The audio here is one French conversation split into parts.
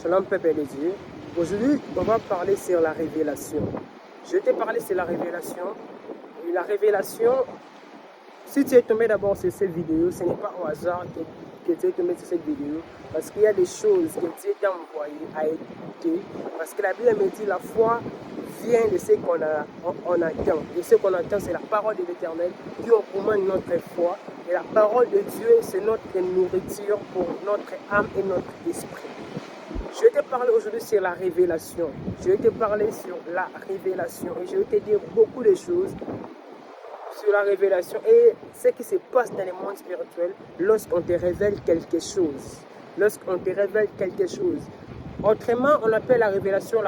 Shalom peuple de Dieu. Aujourd'hui, on va parler sur la révélation. Je vais te parler sur la révélation. Et la révélation, si tu es tombé d'abord sur cette vidéo, ce n'est pas au hasard que tu es tombé sur cette vidéo. Parce qu'il y a des choses que Dieu t'a envoyées à écouter. Parce que la Bible me dit la foi vient de ce qu'on attend. Et ce qu'on attend, c'est la parole de l'Éternel qui augmente notre foi. Et la parole de Dieu, c'est notre nourriture pour notre âme et notre esprit. Je vais te parler aujourd'hui sur la révélation. Je vais te parler sur la révélation. Et je vais te dire beaucoup de choses sur la révélation et ce qui se passe dans le monde spirituel lorsqu'on te révèle quelque chose. Lorsqu'on te révèle quelque chose. Autrement, on appelle la révélation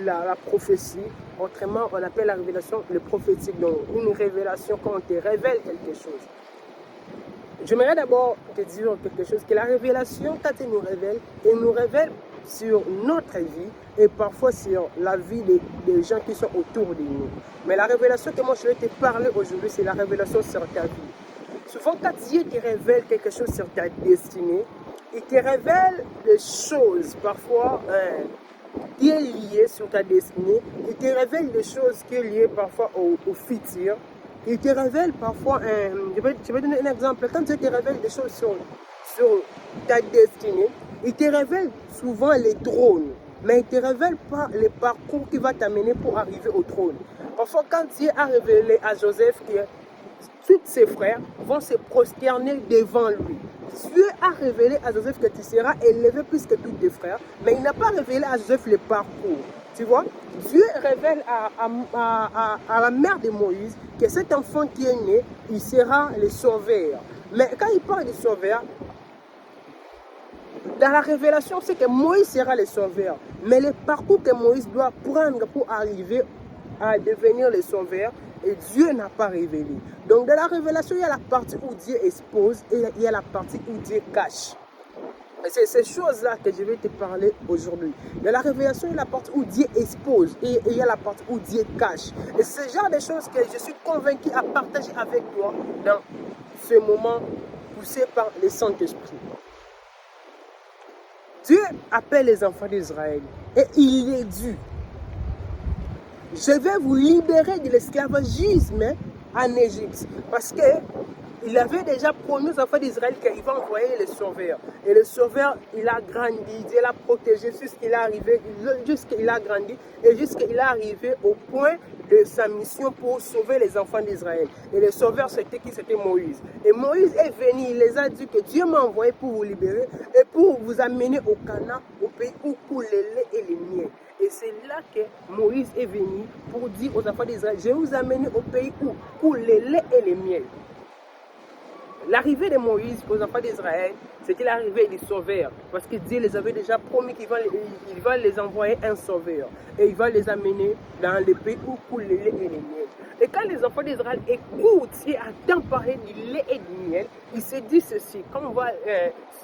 la prophétie. Autrement, on appelle la révélation le prophétique. Donc, une révélation quand on te révèle quelque chose. J'aimerais d'abord te dire quelque chose, que la révélation, quand elle nous révèle sur notre vie et parfois sur la vie des gens qui sont autour de nous. Mais la révélation que moi je vais te parler aujourd'hui, c'est la révélation sur ta vie. Souvent, quand Dieu te révèle quelque chose sur ta destinée, il te révèle des choses parfois qui est liées sur ta destinée, il te révèle des choses qui sont liées parfois au futur. Il te révèle parfois, je vais donner un exemple, quand Dieu te révèle des choses sur ta destinée, il te révèle souvent les trônes, mais il ne te révèle pas le parcours qui va t'amener pour arriver au trône. Parfois, quand Dieu a révélé à Joseph que tous ses frères vont se prosterner devant lui, Dieu a révélé à Joseph que tu seras élevé plus que tous tes frères, mais il n'a pas révélé à Joseph le parcours. Tu vois, Dieu révèle à la mère de Moïse que cet enfant qui est né, il sera le sauveur. Mais quand il parle de sauveur, dans la révélation, c'est que Moïse sera le sauveur. Mais le parcours que Moïse doit prendre pour arriver à devenir le sauveur, et Dieu n'a pas révélé. Donc dans la révélation, il y a la partie où Dieu expose et il y a la partie où Dieu cache. Et c'est ces choses-là que je vais te parler aujourd'hui. Dans la révélation, il y a la partie où Dieu expose et il y a la partie où Dieu cache. Et c'est ce genre de choses que je suis convaincu à partager avec toi dans ce moment poussé par le Saint-Esprit. Dieu appelle les enfants d'Israël et il est dit, je vais vous libérer de l'esclavagisme en Égypte. Parce que il avait déjà promis aux enfants d'Israël qu'il va envoyer le sauveur. Et le sauveur, il a grandi, Dieu l'a protégé jusqu'il est arrivé, jusqu'il a grandi et jusqu'il est arrivé au point de sa mission pour sauver les enfants d'Israël. Et le sauveur, c'était qui? C'était Moïse. Et Moïse est venu, il les a dit que Dieu m'a envoyé pour vous libérer et pour vous amener au Canaan, au pays où coule le lait et le miel. Et c'est là que Moïse est venu pour dire aux enfants d'Israël, je vais vous amener au pays où coule le lait et le miel. L'arrivée de Moïse aux enfants d'Israël, c'était l'arrivée du sauveur. Parce que Dieu les avait déjà promis qu'il va les envoyer un sauveur. Et il va les amener dans le pays où coule le lait et le miel. Et quand les enfants d'Israël écoutent et attendent parler du lait et du miel, ils se disent ceci.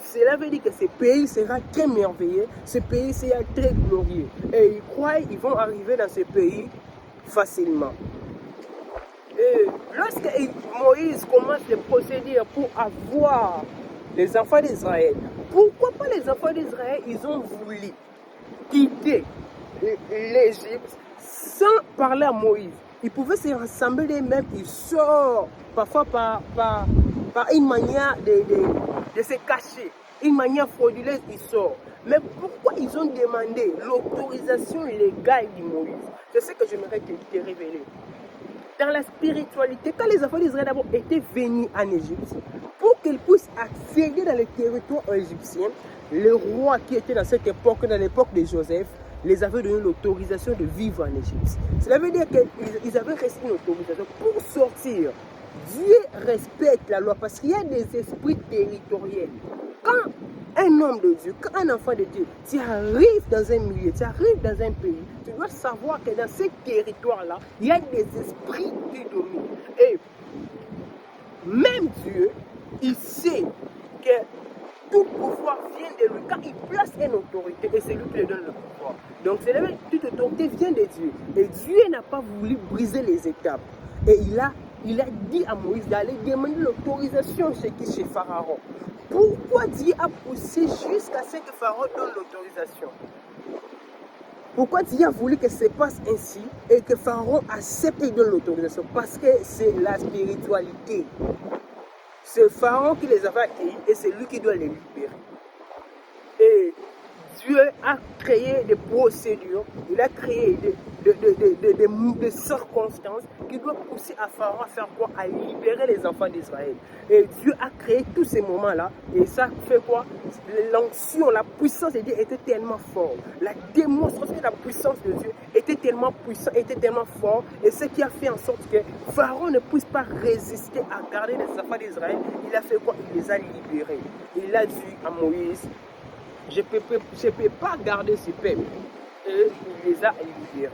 Cela veut dire que ce pays sera très merveilleux, ce pays sera très glorieux. Et ils croient qu'ils vont arriver dans ce pays facilement. Et lorsque Moïse commence le procédure pour avoir les enfants d'Israël, pourquoi pas les enfants d'Israël, ils ont voulu quitter l'Égypte sans parler à Moïse? Ils pouvaient se rassembler d'eux-mêmes, ils sortent parfois par une manière de se cacher, une manière frauduleuse, ils sortent. Mais pourquoi ils ont demandé l'autorisation légale de Moïse? C'est ce que j'aimerais te révéler. Dans la spiritualité, quand les enfants d'Israël d'abord étaient venus en Égypte, pour qu'ils puissent accéder dans le territoire égyptien, le roi qui était dans cette époque, dans l'époque de Joseph, les avait donné l'autorisation de vivre en Égypte. Cela veut dire qu'ils avaient reçu une autorisation pour sortir. Dieu respecte la loi parce qu'il y a des esprits territoriels. Quand un homme de Dieu, quand un enfant de Dieu, tu arrives dans un milieu, tu arrives dans un pays, tu dois savoir que dans ce territoire-là, il y a des esprits qui dominent. Et même Dieu, il sait que tout pouvoir vient de lui. Quand il place une autorité, et c'est lui qui lui donne le pouvoir. Donc, c'est là que toute autorité vient de Dieu. Et Dieu n'a pas voulu briser les étapes. Et il a dit à Moïse d'aller demander l'autorisation chez Pharaon Pourquoi Dieu a poussé jusqu'à ce que Pharaon donne l'autorisation? Pourquoi Dieu a voulu que ça se passe ainsi et que Pharaon accepte et donne l'autorisation? Parce que c'est la spiritualité. C'est Pharaon qui les avait accueillis et c'est lui qui doit les libérer. Et Dieu a créé des procédures, il a créé des circonstances qui doivent pousser à Pharaon à faire quoi? À libérer les enfants d'Israël. Et Dieu a créé tous ces moments-là. Et ça fait quoi? L'onction, la puissance de Dieu était tellement forte. La démonstration de la puissance de Dieu était tellement puissante, était tellement forte. Et ce qui a fait en sorte que Pharaon ne puisse pas résister à garder les enfants d'Israël. Il a fait quoi? Il les a libérés. Il a dit à Moïse, je ne peux pas garder ce peuple. Et il les a libérés.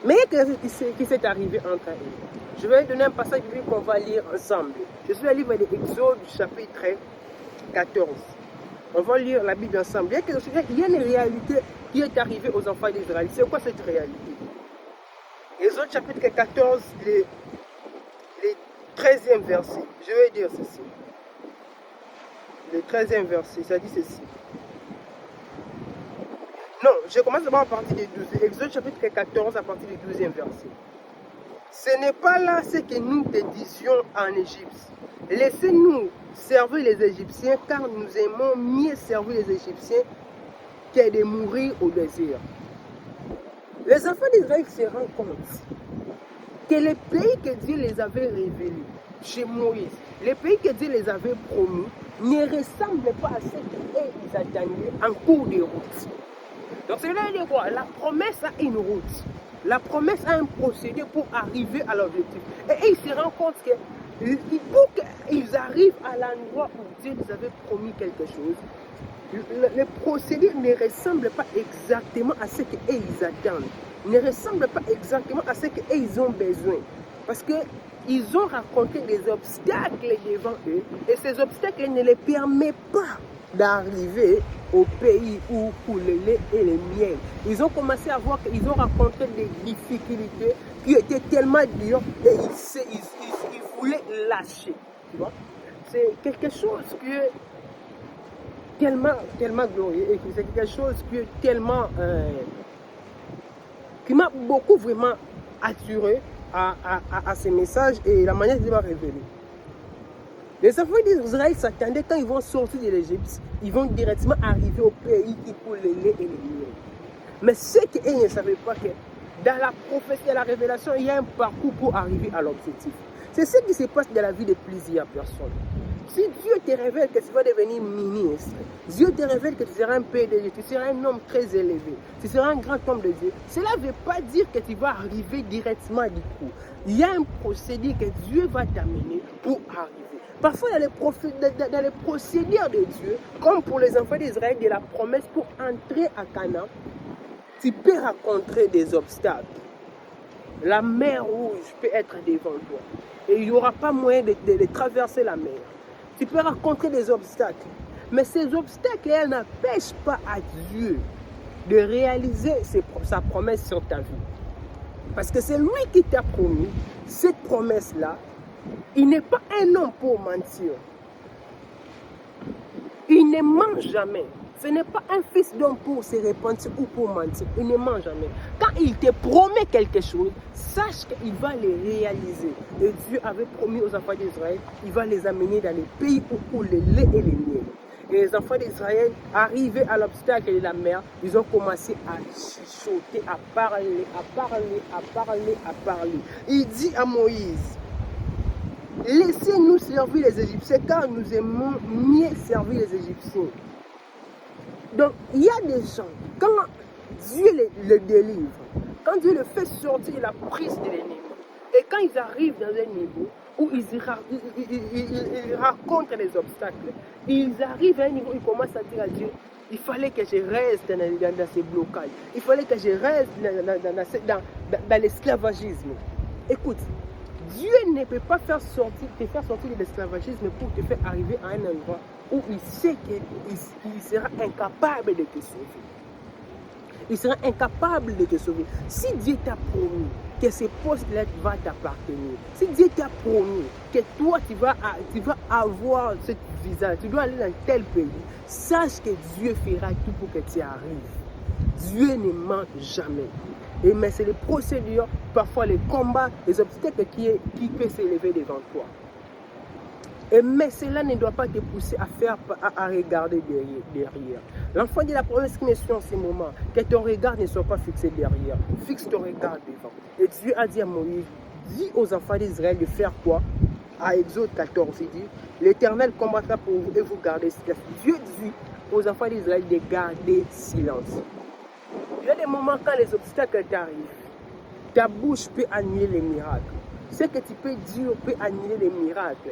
Mais qu'est-ce qui s'est arrivé entre eux? Je vais donner un passage biblique qu'on va lire ensemble. Je suis à livre de Exode, chapitre 14. On va lire la Bible ensemble. Il y a une réalité qui est arrivée aux enfants d'Israël. C'est quoi cette réalité? Exode, chapitre 14, le 13e verset. Je vais dire ceci. Le 13e verset, ça dit ceci. Non, je commence d'abord à partir du 12. Exode chapitre 14 à partir du 12e verset. Ce n'est pas là ce que nous te disions en Égypte. Laissez-nous servir les Égyptiens car nous aimons mieux servir les Égyptiens que de mourir au désert. Les enfants d'Israël se rendent compte que le pays que Dieu les avait révélé chez Moïse, le pays que Dieu les avait promis, ne ressemble pas à ce qu'ils attendaient en cours de route. Donc c'est là quoi? La promesse a une route. La promesse a un procédé pour arriver à l'objectif. Et ils se rendent compte que pour qu'ils arrivent à l'endroit où Dieu les avait promis quelque chose, le procédé ne ressemble pas exactement à ce qu'ils attendent. Ne ressemble pas exactement à ce qu'ils ont besoin. Parce qu'ils ont rencontré des obstacles devant eux et ces obstacles ne les permettent pas d'arriver au pays où coule le lait et le miel. Ils ont commencé à voir qu'ils ont rencontré des difficultés qui étaient tellement dures et ils voulaient lâcher. Tu vois? C'est quelque chose qui est tellement glorieux et c'est quelque chose qui est tellement qui m'a beaucoup vraiment attiré à ces messages et la manière dont il m'a révélé. Les enfants d'Israël s'attendaient quand ils vont sortir de l'Égypte, ils vont directement arriver au pays qui coule le lait et le miel. Mais ce qu'ils ne savaient pas, que dans la prophétie et la révélation, il y a un parcours pour arriver à l'objectif. C'est ce qui se passe dans la vie de plusieurs personnes. Si Dieu te révèle que tu vas devenir ministre, Dieu te révèle que tu seras un PDG, tu seras un homme très élevé, tu seras un grand homme de Dieu, cela ne veut pas dire que tu vas arriver directement du coup. Il y a un procédé que Dieu va t'amener pour arriver. Parfois, dans les procédures de Dieu, comme pour les enfants d'Israël, de la promesse pour entrer à Canaan, tu peux rencontrer des obstacles. La mer rouge peut être devant toi. Et il n'y aura pas moyen de traverser la mer. Tu peux rencontrer des obstacles. Mais ces obstacles, elles n'empêchent pas à Dieu de réaliser sa promesse sur ta vie. Parce que c'est lui qui t'a promis cette promesse-là. Il n'est pas un homme pour mentir. Il ne ment jamais. Ce n'est pas un fils d'homme pour se repentir ou pour mentir. Il ne ment jamais. Quand il te promet quelque chose, sache qu'il va le réaliser. Et Dieu avait promis aux enfants d'Israël, il va les amener dans les pays où coule le lait et le miel. Et les enfants d'Israël, arrivés à l'obstacle de la mer, ils ont commencé à chuchoter, à parler. Il dit à Moïse, laissez-nous servir les Égyptiens car nous aimons mieux servir les Égyptiens. Donc, il y a des gens, quand Dieu le délivre, quand Dieu le fait sortir de la prise de l'ennemi, et quand ils arrivent dans un niveau où ils rencontrent les obstacles, ils arrivent à un niveau où ils commencent à dire à Dieu, il fallait que je reste dans ces blocages, il fallait que je reste dans l'esclavagisme. Écoute, Dieu ne peut pas te faire sortir de l'esclavagisme pour te faire arriver à un endroit où il sait qu'il sera incapable de te sauver. Il sera incapable de te sauver. Si Dieu t'a promis que ce poste-là va t'appartenir, si Dieu t'a promis que toi, tu vas avoir ce visa, tu dois aller dans tel pays, sache que Dieu fera tout pour que tu arrives. Dieu ne ment jamais. Mais c'est les procédures, parfois les combats, les obstacles qui peuvent s'élever devant toi. Mais cela ne doit pas te pousser à regarder derrière. L'enfant de la promesse qui me suit en ce moment, que ton regard ne soit pas fixé derrière. Fixe ton regard devant. Et Dieu a dit à Moïse, dis aux enfants d'Israël de faire quoi? À Exode 14, il dit, l'Éternel combattra pour vous et vous gardez silence. Dieu dit aux enfants d'Israël de garder silence. Il y a des moments quand les obstacles t'arrivent, ta bouche peut annuler les miracles. Ce que tu peux dire peut annuler les miracles.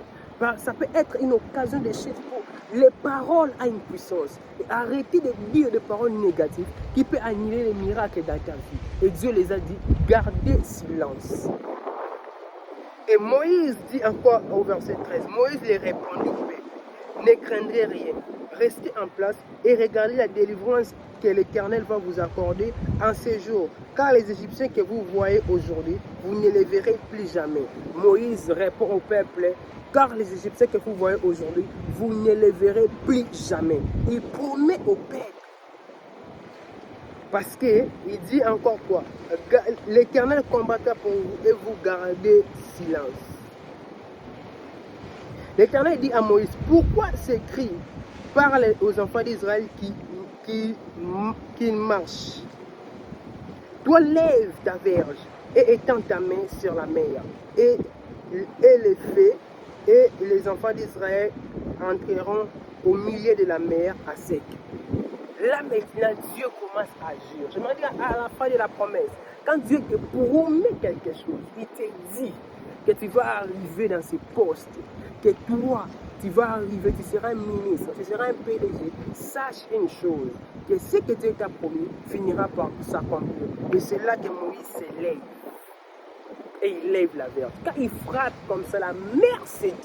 Ça peut être une occasion de chute pour les paroles à une puissance. Et arrêtez de dire des paroles négatives qui peuvent annuler les miracles dans ta vie. Et Dieu les a dit, gardez silence. Et Moïse dit encore au verset 13, Moïse les répondit, ne craindrez rien, restez en place et regardez la délivrance que l'Éternel va vous accorder en ces jours. Car les Égyptiens que vous voyez aujourd'hui, vous ne les verrez plus jamais. Moïse répond au peuple, car les Égyptiens que vous voyez aujourd'hui, vous ne les verrez plus jamais. Il promet au peuple. Parce qu'il dit encore quoi? L'Éternel combattra pour vous et vous gardez silence. L'Éternel dit à Moïse, pourquoi ces cris? Parle aux enfants d'Israël qui marchent. Toi lève ta verge et étends ta main sur la mer. Et les fées et les enfants d'Israël entreront au milieu de la mer à sec. Là maintenant, Dieu commence à agir. Je me dis à la fin de la promesse, quand Dieu te promet quelque chose, il te dit que tu vas arriver dans ce poste, que toi, tu vas arriver, tu seras un ministre, tu seras un PDG. Sache une chose, que ce que Dieu t'a promis finira par s'accomplir. Et c'est là que Moïse s'élève. Et il lève la verge. Quand il frappe comme ça, la mer se divise.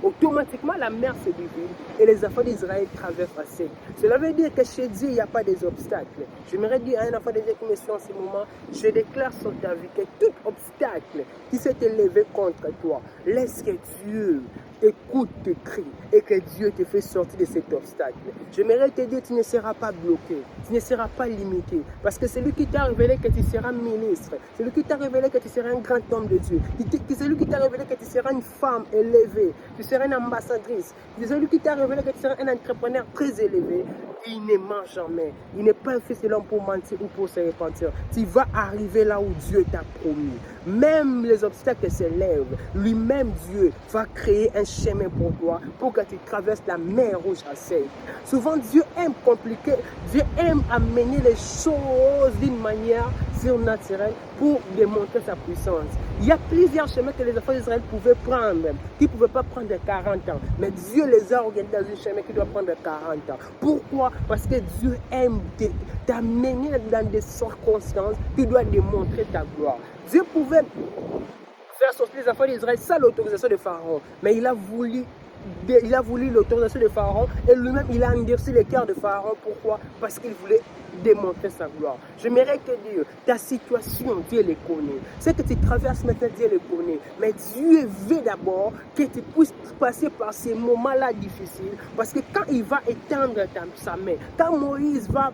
Automatiquement, la mer se divise et les enfants d'Israël traversent à sec. Cela veut dire que chez Dieu, il n'y a pas des obstacles. J'aimerais dire à un enfant d'Israël qui me suit en ce moment, je déclare sur ta vie que tout obstacle qui s'est élevé contre toi, laisse que Dieu écoute tes cris et que Dieu te fait sortir de cet obstacle. J'aimerais te dire, tu ne seras pas bloqué, tu ne seras pas limité, parce que c'est lui qui t'a révélé que tu seras ministre, c'est lui qui t'a révélé que tu seras un grand homme de Dieu, c'est lui qui t'a révélé que tu seras une femme élevée, tu seras une ambassadrice, c'est lui qui t'a révélé que tu seras un entrepreneur très élevé. Il ne ment jamais, il n'est pas fait cela pour mentir ou pour se repentir. Tu vas arriver là où Dieu t'a promis. Même les obstacles s'élèvent, lui-même Dieu va créer un chemin pour toi, pour que tu traverses la mer rouge à sec. Souvent Dieu aime compliquer, Dieu aime amener les choses d'une manière surnaturelle pour démontrer sa puissance. Il y a plusieurs chemins que les enfants d'Israël pouvaient prendre, qui ne pouvaient pas prendre 40 ans. Mais Dieu les a organisés dans un chemin qui doit prendre 40 ans. Pourquoi? Parce que Dieu aime t'amener dans des circonstances qui doivent démontrer ta gloire. Dieu pouvait faire sortir les enfants d'Israël sans l'autorisation de Pharaon. Mais il a voulu l'autorisation de Pharaon et lui-même il a endurci le cœur de Pharaon. Pourquoi? Parce qu'il voulait démontrer sa gloire. J'aimerais te dire, ta situation, Dieu les connaît. Ce que tu traverses maintenant, Dieu les connaît. Mais Dieu veut d'abord que tu puisses passer par ces moments-là difficiles. Parce que quand il va étendre sa main, quand Moïse va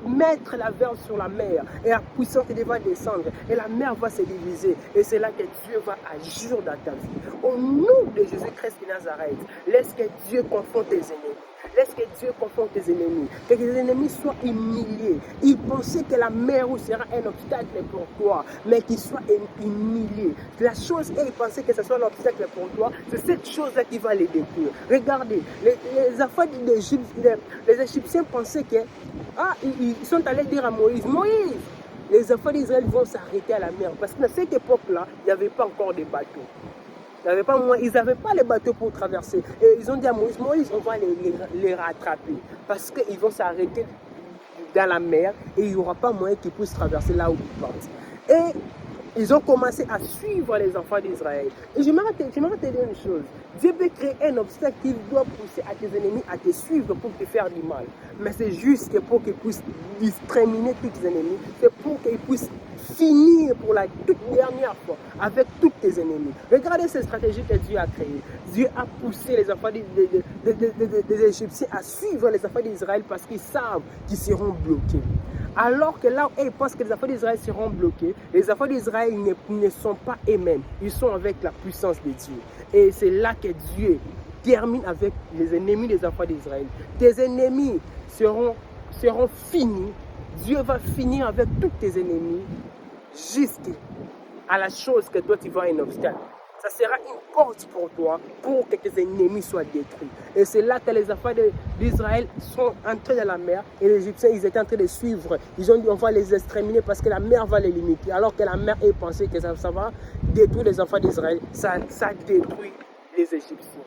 mettre la verge sur la mer et la puissance va descendre et la mer va se diviser, et c'est là que Dieu va agir dans ta vie. Au nom de Jésus-Christ de Nazareth, laisse que Dieu confronte tes ennemis. Laisse que Dieu confronte tes ennemis. Que tes ennemis soient humiliés. Ils pensaient que la mer rouge sera un obstacle pour toi, mais qu'ils soient humiliés. La chose qu'ils pensaient que ce soit un obstacle pour toi, c'est cette chose-là qui va les détruire. Regardez, les affaires d'Égypte, les Égyptiens pensaient que, ils sont allés dire à Moïse, Moïse, les enfants d'Israël vont s'arrêter à la mer. Parce qu'à cette époque-là, il n'y avait pas encore de bateaux. Ils n'avaient pas les bateaux pour traverser. Et ils ont dit à Moïse, Moïse, on va les rattraper. Parce qu'ils vont s'arrêter dans la mer et il n'y aura pas moyen qu'ils puissent traverser là où ils partent. Et ils ont commencé à suivre les enfants d'Israël. Et j'aimerais te dire une chose, Dieu peut créer un obstacle qui doit pousser à tes ennemis à te suivre pour te faire du mal. Mais c'est juste que pour qu'ils puissent discriminer tous tes ennemis, c'est pour qu'ils puissent finir pour la toute dernière fois avec tous tes ennemis. Regardez cette stratégie que Dieu a créée. Dieu a poussé les enfants des Égyptiens à suivre les enfants d'Israël parce qu'ils savent qu'ils seront bloqués. Alors que là où ils pensent que les enfants d'Israël seront bloqués, les enfants d'Israël ne sont pas eux-mêmes. Ils sont avec la puissance de Dieu. Et c'est là que Dieu termine avec les ennemis des enfants d'Israël. Tes ennemis seront finis. Dieu va finir avec tous tes ennemis jusqu'à la chose que toi tu vois un obstacle. Ça sera une porte pour toi pour que tes ennemis soient détruits. Et c'est là que les enfants d'Israël sont entrés dans la mer et les Égyptiens ils étaient en train de suivre. Ils ont dit on va les exterminer parce que la mer va les limiter. Alors que la mer pensait que ça va détruire les enfants d'Israël. Ça détruit les Égyptiens.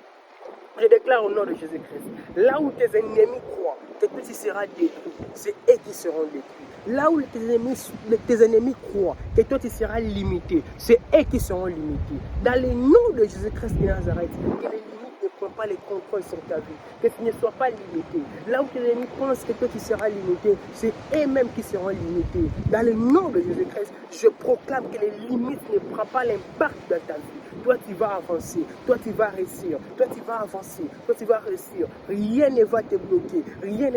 Je déclare au nom de Jésus-Christ, là où tes ennemis croient que tu seras détruit, c'est eux qui seront détruits. Là où tes ennemis croient que toi tu seras limité, c'est eux qui seront limités. Dans le nom de Jésus-Christ de Nazareth, que les limites ne prennent pas les contrôles sur ta vie, que tu ne sois pas limité. Là où tes ennemis pensent que toi tu seras limité, c'est eux-mêmes qui seront limités. Dans le nom de Jésus-Christ, je proclame que les limites ne prennent pas l'impact dans ta vie. Toi tu vas avancer, toi tu vas réussir, toi tu vas avancer, toi tu vas réussir. Rien ne va te bloquer, rien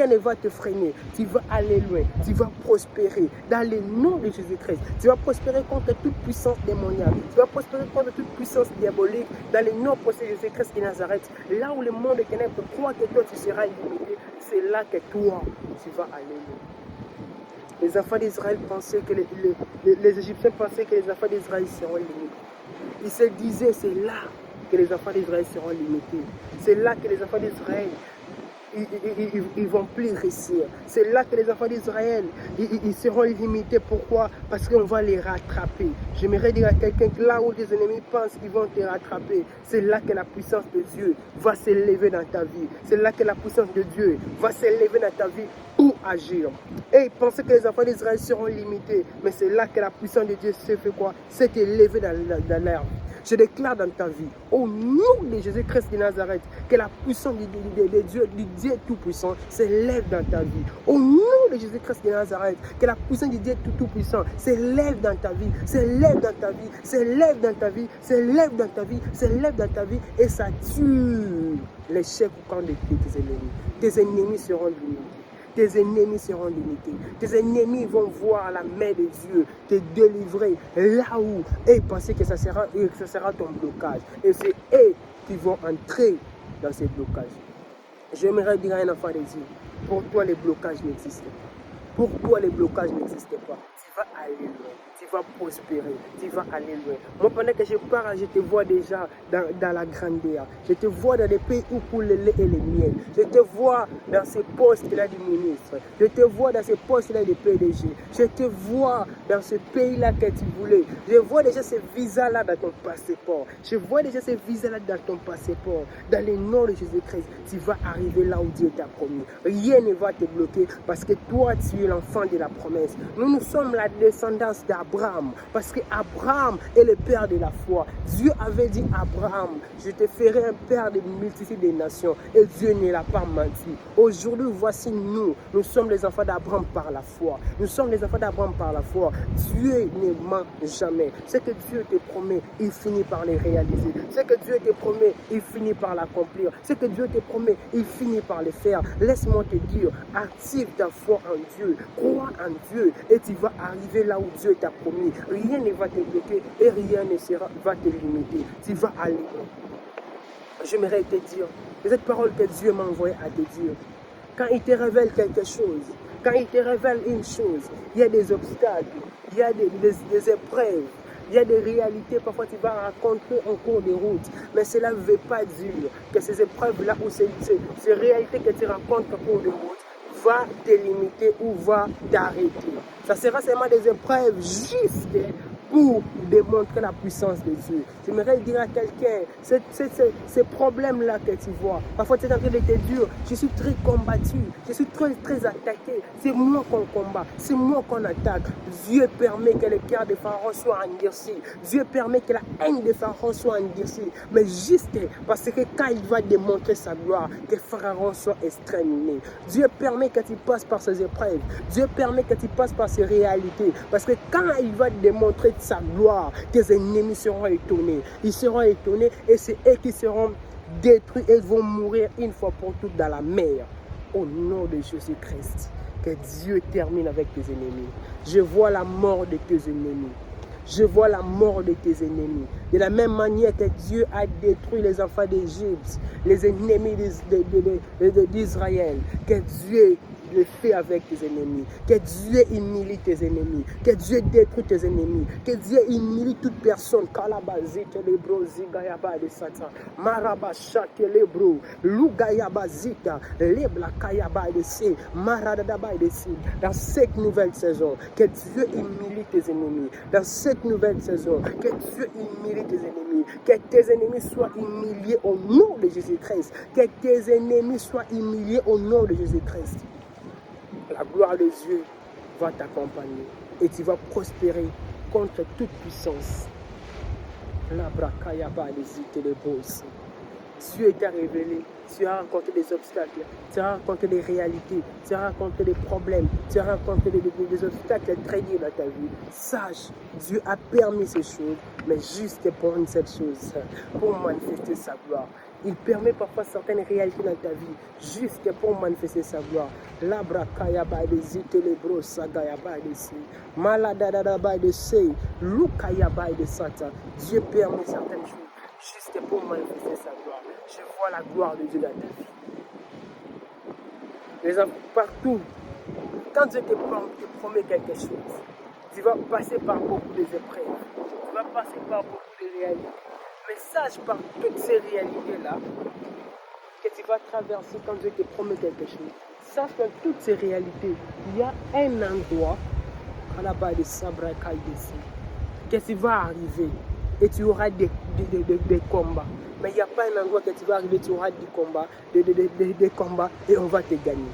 ne va te freiner. Tu vas aller loin, tu vas prospérer dans le nom de Jésus-Christ. Tu vas prospérer contre toute puissance démoniaque, tu vas prospérer contre toute puissance diabolique dans le nom de Jésus-Christ de Nazareth. Là où le monde des ténèbres croit que toi tu seras limité, c'est là que toi tu vas aller loin. Les enfants d'Israël pensaient que les Égyptiens pensaient que les enfants d'Israël seront limités. Ils se disaient, c'est là que les enfants d'Israël seront limités. C'est là que les enfants d'Israël, ils vont plus réussir. C'est là que les enfants d'Israël, ils seront limités. Pourquoi? Parce qu'on va les rattraper. J'aimerais dire à quelqu'un que là où tes ennemis pensent qu'ils vont te rattraper, c'est là que la puissance de Dieu va s'élever dans ta vie. C'est là que la puissance de Dieu va s'élever dans ta vie pour agir. Et ils pensaient que les enfants d'Israël seront limités. Mais c'est là que la puissance de Dieu se fait quoi? S'est élevée dans l'air. Je déclare dans ta vie, au nom de Jésus-Christ de Nazareth, que la puissance de Dieu Tout-Puissant s'élève dans ta vie. Au nom de Jésus-Christ de Nazareth, que la puissance de Dieu Tout-Puissant s'élève dans ta vie, s'élève dans ta vie, s'élève dans ta vie, s'élève dans ta vie, s'élève dans ta vie, et ça tue l'échec au camp de tes ennemis. Tes ennemis seront limités. Tes ennemis seront limités. Tes ennemis vont voir la main de Dieu te délivrer là où ils pensaient que ça sera ton blocage. Et c'est eux qui vont entrer dans ces blocages. J'aimerais dire à un enfant de Dieu, pour toi les blocages n'existent pas. Pour toi les blocages n'existent pas. Tu vas aller loin. Tu vas prospérer, tu vas aller loin. Moi, pendant que je pars, je te vois déjà dans la grandeur. Je te vois dans des pays où coule le lait et le miel. Je te vois dans ces postes-là du ministre. Je te vois dans ces postes-là du PDG. Je te vois dans ce pays-là que tu voulais. Je vois déjà ces visas-là dans ton passeport. Je vois déjà ces visas-là dans ton passeport. Dans le nom de Jésus-Christ, tu vas arriver là où Dieu t'a promis. Rien ne va te bloquer parce que toi, tu es l'enfant de la promesse. Nous sommes la descendance d'Abraham, parce que Abraham est le père de la foi. Dieu avait dit à Abraham, je te ferai un père de multitudes de nations, et Dieu ne l'a pas menti. Aujourd'hui, voici nous sommes les enfants d'Abraham par la foi. Nous sommes les enfants d'Abraham par la foi. Dieu ne ment jamais. Ce que Dieu te promet, il finit par le réaliser. Ce que Dieu te promet, il finit par l'accomplir. Ce que Dieu te promet, il finit par le faire. Laisse-moi te dire, active ta foi en Dieu, crois en Dieu, et tu vas arriver là où Dieu t'a promis. Rien ne va te bloquer et rien ne va te limiter. Tu vas aller. J'aimerais te dire, cette parole que Dieu m'a envoyée à te dire, quand il te révèle quelque chose, quand il te révèle une chose, il y a des obstacles, il y a des épreuves, il y a des réalités, parfois tu vas rencontrer en cours de route, mais cela ne veut pas dire que ces épreuves-là ou ces réalités que tu rencontres en cours de route va te limiter ou va t'arrêter. Ça sera seulement des épreuves justes pour démontrer la puissance de Dieu. J'aimerais dire à quelqu'un, ces problèmes-là que tu vois, parfois tu es en train de te dire, je suis très combattu, je suis très attaqué, c'est moi qu'on combat, c'est moi qu'on attaque. Dieu permet que le cœur de Pharaon soit endurci, Dieu permet que la haine de Pharaon soit endurcie, mais juste parce que quand il va démontrer sa gloire, que Pharaon soit exterminé. Dieu permet que tu passes par ces épreuves, Dieu permet que tu passes par ces réalités, parce que quand il va démontrer sa gloire, tes ennemis seront étonnés. Ils seront étonnés et c'est eux qui seront détruits et vont mourir une fois pour toutes dans la mer. Au nom de Jésus-Christ, que Dieu termine avec tes ennemis. Je vois la mort de tes ennemis. Je vois la mort de tes ennemis. De la même manière que Dieu a détruit les enfants d'Égypte, les ennemis d'Israël, que Dieu le fait avec tes ennemis, que Dieu humilie tes ennemis, que Dieu détruit tes ennemis, que Dieu humilie toute personne. Kalabazite lebro zigayaba de Satan, marabasha lebro, lugayabazita, lebla kayaba de se, maradaba de se. Dans cette nouvelle saison, que Dieu humilie tes ennemis. Dans cette nouvelle saison, que Dieu humilie tes ennemis, que tes ennemis soient humiliés au nom de Jésus-Christ, que tes ennemis soient humiliés au nom de Jésus-Christ. La gloire de Dieu va t'accompagner et tu vas prospérer contre toute puissance. Dieu t'a révélé, tu as rencontré des obstacles, tu as rencontré des réalités, tu as rencontré des problèmes, tu as rencontré des obstacles très durs dans ta vie. Sache, Dieu a permis ces choses, mais juste pour une seule chose, pour manifester sa gloire. Il permet parfois certaines réalités dans ta vie, juste pour manifester sa gloire. Labrakayaba de zitelebro sagayaba de se, maladadaba de se, lukayaba de Satan. Dieu permet certaines choses, juste pour manifester sa gloire. Je vois la gloire de Dieu dans ta vie. Les enfants, partout, quand Dieu te promet quelque chose, tu vas passer par beaucoup d'épreuves, tu vas passer par beaucoup de réalités. Mais sache par toutes ces réalités-là que tu vas traverser quand Dieu te promet quelque chose. Sache que toutes ces réalités, il y a un endroit, à la base de Sabra Kaïdesi, que tu vas arriver et tu auras des combats. Mais il n'y a pas un endroit que tu vas arriver, tu auras des combats et on va te gagner.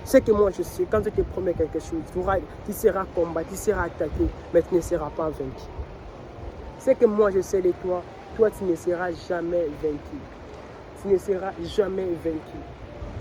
Ce que moi je sais, quand Dieu te promet quelque chose, tu seras combattu, tu seras attaqué, mais tu ne seras pas vaincu. Ce que moi je sais de toi, tu ne seras jamais vaincu. Tu ne seras jamais vaincu.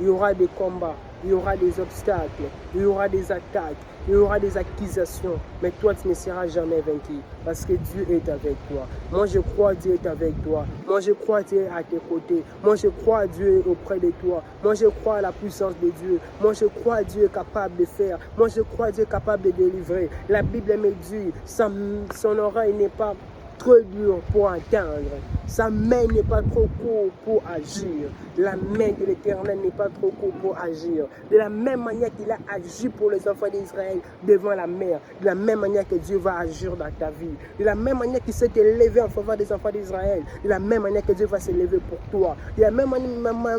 Il y aura des combats, il y aura des obstacles, il y aura des attaques, il y aura des accusations, mais toi tu ne seras jamais vaincu parce que Dieu est avec toi. Moi je crois Dieu est avec toi. Moi je crois Dieu est à tes côtés. Moi je crois Dieu est auprès de toi. Moi je crois à la puissance de Dieu. Moi je crois Dieu est capable de faire. Moi je crois Dieu est capable de délivrer. La Bible me dit, son oreille n'est pas trop dur pour atteindre. Sa main n'est pas trop courte pour agir. La main de l'Éternel n'est pas trop courte pour agir. De la même manière qu'il a agi pour les enfants d'Israël devant la mer, de la même manière que Dieu va agir dans ta vie. De la même manière qu'il s'est élevé en faveur des enfants d'Israël, de la même manière que Dieu va s'élever pour toi. De la même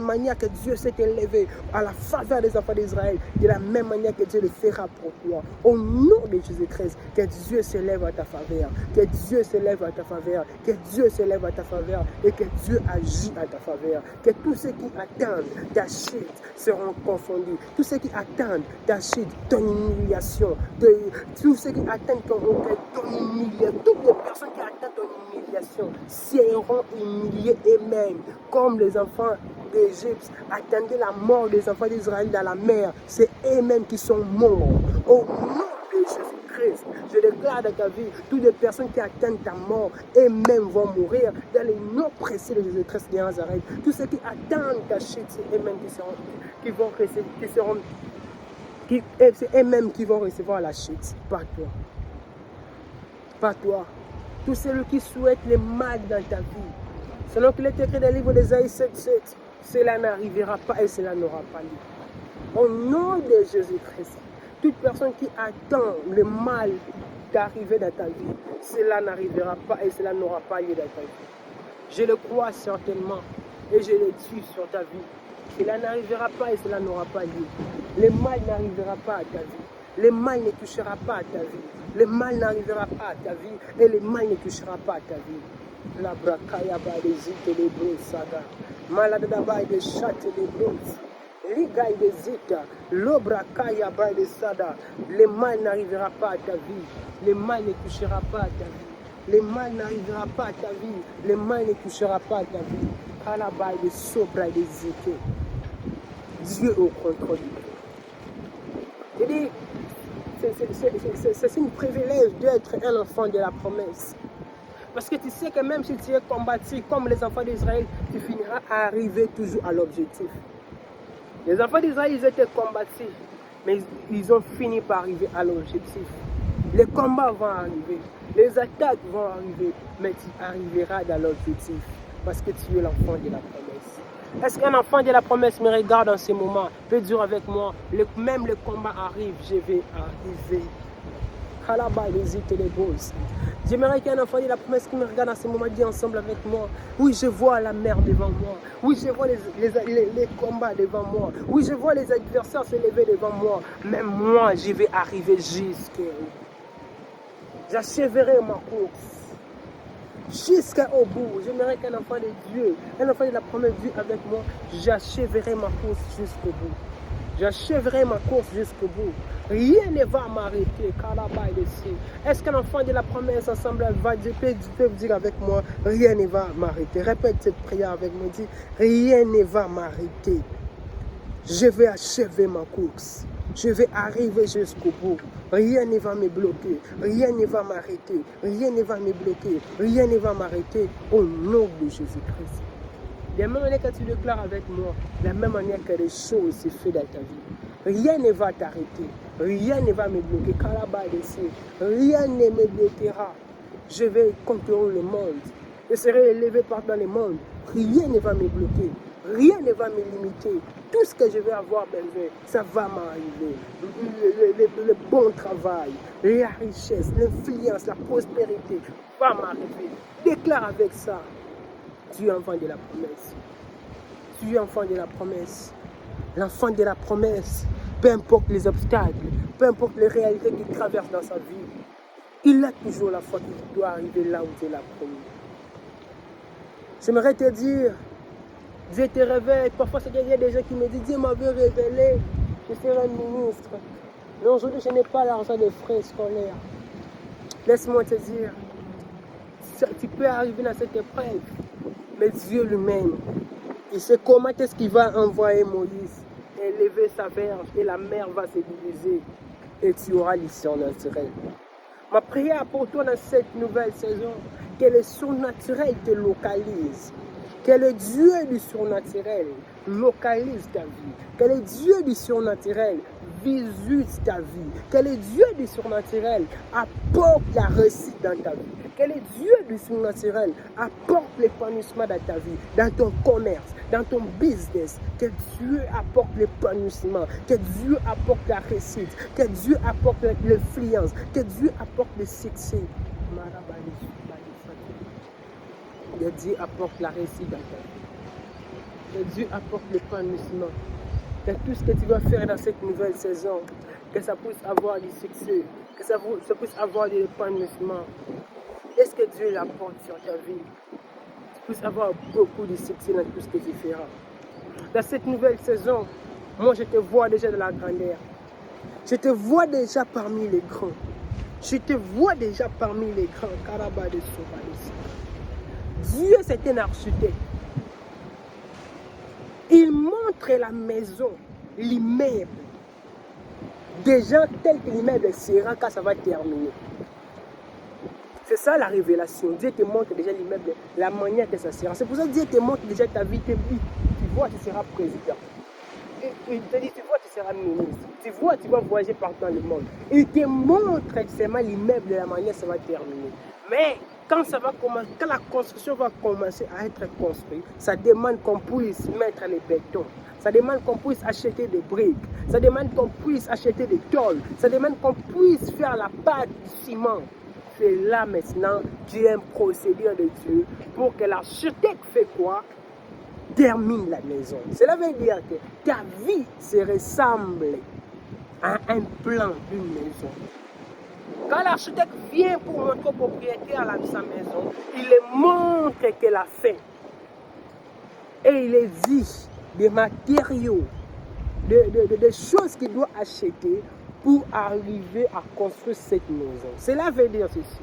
manière que Dieu s'est élevé à la faveur des enfants d'Israël, de la même manière que Dieu le fera pour toi. Au nom de Jésus-Christ, que Dieu s'élève à ta faveur, que Dieu s'élève à ta faveur, que Dieu s'élève à ta faveur et que Dieu agit à ta faveur. Que tous ceux qui attendent ta chute seront confondus. Tous ceux qui attendent ta chute, ton humiliation, tous ceux qui attendent ton humiliation, toutes les personnes qui attendent ton humiliation seront humiliées eux-mêmes, comme les enfants d'Égypte attendaient la mort des enfants d'Israël dans la mer. C'est eux-mêmes qui sont morts. Au nom de Jésus-Christ, je déclare dans ta vie, toutes les personnes qui attendent ta mort, eux-mêmes vont mourir dans les noms précis de Jésus-Christ de Nazareth. Tous ceux qui attendent ta chute, c'est eux-mêmes c'est eux-mêmes qui vont recevoir la chute, pas toi. Pas toi. Tous ceux qui souhaitent le mal dans ta vie, selon qu'il est écrit dans le livre d'Ésaïe 7:7, cela n'arrivera pas et cela n'aura pas lieu. Au nom de Jésus-Christ, toute personne qui attend le mal d'arriver dans ta vie, cela n'arrivera pas et cela n'aura pas lieu dans ta vie. Je le crois certainement et je le tue sur ta vie. Cela n'arrivera pas et cela n'aura pas lieu. Le mal n'arrivera pas à ta vie. Le mal ne touchera pas à ta vie. Le mal n'arrivera pas à ta vie et le mal ne touchera pas à ta vie. La brakaya ba de zite de brosada. Malade d'abord de chate de bros. Ligaï de zita. L'obrakaya ba de sada. Le mal n'arrivera pas à ta vie. Le mal ne touchera pas à ta vie. Le mal n'arrivera pas à ta vie. Le mal ne touchera pas à ta vie. Kalabai de sobra de zite. Dieu au contrôle du tout. Je dis, c'est un privilège d'être un enfant de la promesse. Parce que tu sais que même si tu es combattu comme les enfants d'Israël, tu finiras à arriver toujours à l'objectif. Les enfants d'Israël, ils étaient combattus, mais ils ont fini par arriver à l'objectif. Les combats vont arriver, les attaques vont arriver, mais tu arriveras dans l'objectif. Parce que tu es l'enfant de la promesse. Est-ce qu'un enfant de la promesse me regarde en ce moment? Peut dire avec moi, même le combat arrive, je vais arriver. J'aimerais qu'un enfant de la promesse qui me regarde en ce moment dit ensemble avec moi: oui, je vois la mer devant moi. Oui, je vois les combats devant moi. Oui, je vois les adversaires se lever devant moi. Même moi, je vais arriver jusqu'au bout. J'achèverai ma course jusqu'au bout. J'aimerais qu'un enfant de Dieu, un enfant de la promesse dit avec moi: j'achèverai ma course jusqu'au bout. J'achèverai ma course jusqu'au bout. Rien ne va m'arrêter. Est-ce qu'un enfant de la promesse ensemble peut dire avec moi: rien ne va m'arrêter? Répète cette prière avec moi. Dis: rien ne va m'arrêter. Je vais achever ma course. Je vais arriver jusqu'au bout. Rien ne va me bloquer. Rien ne va m'arrêter. Rien ne va me bloquer. Rien ne va m'arrêter. Au nom de Jésus-Christ. De la même manière que tu déclares avec moi, de la même manière que les choses se font dans ta vie. Rien ne va t'arrêter. Rien ne va me bloquer. Rien ne me bloquera. Je vais conquérir le monde. Je serai élevé partout dans le monde. Rien ne va me bloquer. Rien ne va me limiter. Tout ce que je vais avoir besoin, ça va m'arriver. Le bon travail, la richesse, l'influence, la prospérité va m'arriver. Déclare avec ça. Tu es enfant de la promesse. Tu es enfant de la promesse. L'enfant de la promesse, peu importe les obstacles, peu importe les réalités qu'il traverse dans sa vie, il a toujours la foi qu'il doit arriver là où Dieu l'a promis. J'aimerais te dire, Dieu te révèle. Parfois, il y a des gens qui me disent: Dieu m'avait révélé, je serai un ministre. Mais aujourd'hui, je n'ai pas l'argent des frais scolaires. Laisse-moi te dire, tu peux arriver dans cette épreuve. Mais Dieu lui-même, il sait comment est-ce qu'il va envoyer Moïse élever sa verge et la mer va se diviser et tu auras l'issue naturelle. Ma prière pour toi dans cette nouvelle saison, que le surnaturel te localise, que le Dieu du surnaturel localise ta vie, que le Dieu du surnaturel visite ta vie, que le Dieu du surnaturel apporte la réussite dans ta vie, que le Dieu du surnaturel apporte l'épanouissement dans ta vie, dans ton commerce, dans ton business, que Dieu apporte l'épanouissement, que Dieu apporte la réussite, que Dieu apporte l'influence, que Dieu apporte le succès. Que Dieu apporte la réussite dans ta vie, que Dieu apporte l'épanouissement. Que tout ce que tu vas faire dans cette nouvelle saison, que ça puisse avoir du succès, que ça puisse avoir de l'épanouissement. Est-ce que Dieu l'apporte sur ta vie? Tu puisses avoir beaucoup de succès dans tout ce que tu feras. Dans cette nouvelle saison, moi je te vois déjà de la grandeur. Je te vois déjà parmi les grands. Je te vois déjà parmi les grands. Dieu, c'est un architecte. Il montre la maison, l'immeuble, des gens tels que l'immeuble sera quand ça va terminer. C'est ça la révélation. Dieu te montre déjà l'immeuble, la manière que ça sera. C'est pour ça que Dieu te montre déjà ta vie, tes vies. Tu vois, tu seras président. Il te dit, tu vois, tu seras ministre. Tu vois, tu vas voyager partout dans le monde. Il te montre exactement l'immeuble de la manière que ça va terminer. Mais quand la construction va commencer à être construite, ça demande qu'on puisse mettre les bétons. Ça demande qu'on puisse acheter des briques. Ça demande qu'on puisse acheter des tôles. Ça demande qu'on puisse faire la pâte du ciment. C'est là maintenant qu'il y a un procédure de Dieu pour que l'architecte fait quoi? Termine la maison. Cela veut dire que ta vie se ressemble a un plan d'une maison. Quand l'architecte vient pour montrer au propriétaire sa maison, il lui montre qu'elle a fait. Et il lui dit des matériaux, des choses qu'il doit acheter pour arriver à construire cette maison. Cela veut dire ceci.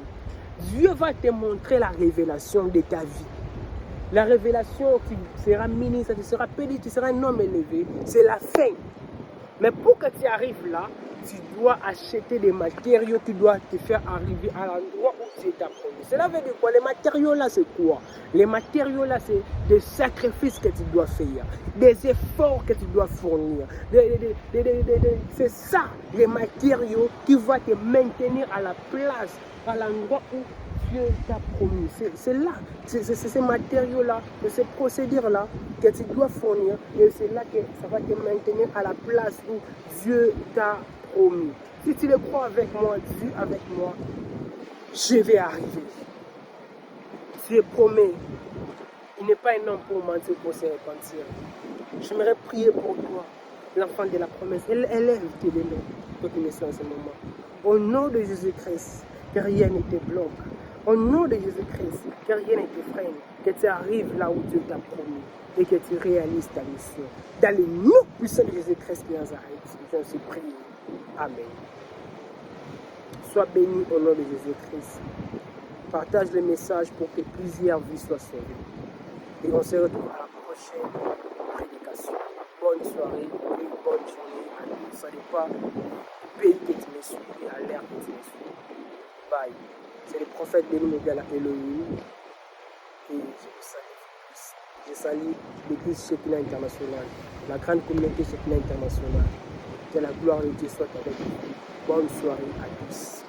Dieu va te montrer la révélation de ta vie. La révélation qui sera ministre, tu seras petit, tu seras un homme élevé, c'est la fin. Mais pour que tu arrives là, tu dois acheter des matériaux qui doivent te faire arriver à l'endroit où tu es promis. Cela veut dire quoi? Les matériaux là, c'est quoi? Les matériaux là, c'est des sacrifices que tu dois faire, des efforts que tu dois fournir. C'est ça, les matériaux qui vont te maintenir à la place, à l'endroit où Dieu t'a promis. C'est là, c'est ces matériaux-là, ces procédures-là que tu dois fournir et c'est là que ça va te maintenir à la place où Dieu t'a promis. Si tu le crois avec moi, dis avec moi, je vais arriver. Dieu promet. Il n'est pas un homme pour mentir, pour se repentir. J'aimerais prier pour toi, l'enfant de la promesse. Élève tes mains, toi qui me suis en ce moment. Au nom de Jésus-Christ, que rien ne te bloque. Au nom de Jésus-Christ, que rien ne te freine, que tu arrives là où Dieu t'a promis et que tu réalises ta mission. Dans le nom puissant de Jésus-Christ de Nazareth, je suis prié. Amen. Sois béni au nom de Jésus-Christ. Partage le message pour que plusieurs vies soient sauvées. Et on se retrouve à la prochaine prédication. Bonne soirée et bonne journée à tous. Ça dépend du pays que tu me suis et à l'ère que tu me suis. Bye. C'est le prophète Béni Mogala Elohim. Et je vous salue. Je salue l'église Shekinah International, la grande communauté Shekinah International. Que la gloire de Dieu soit avec vous. Bonne soirée à tous.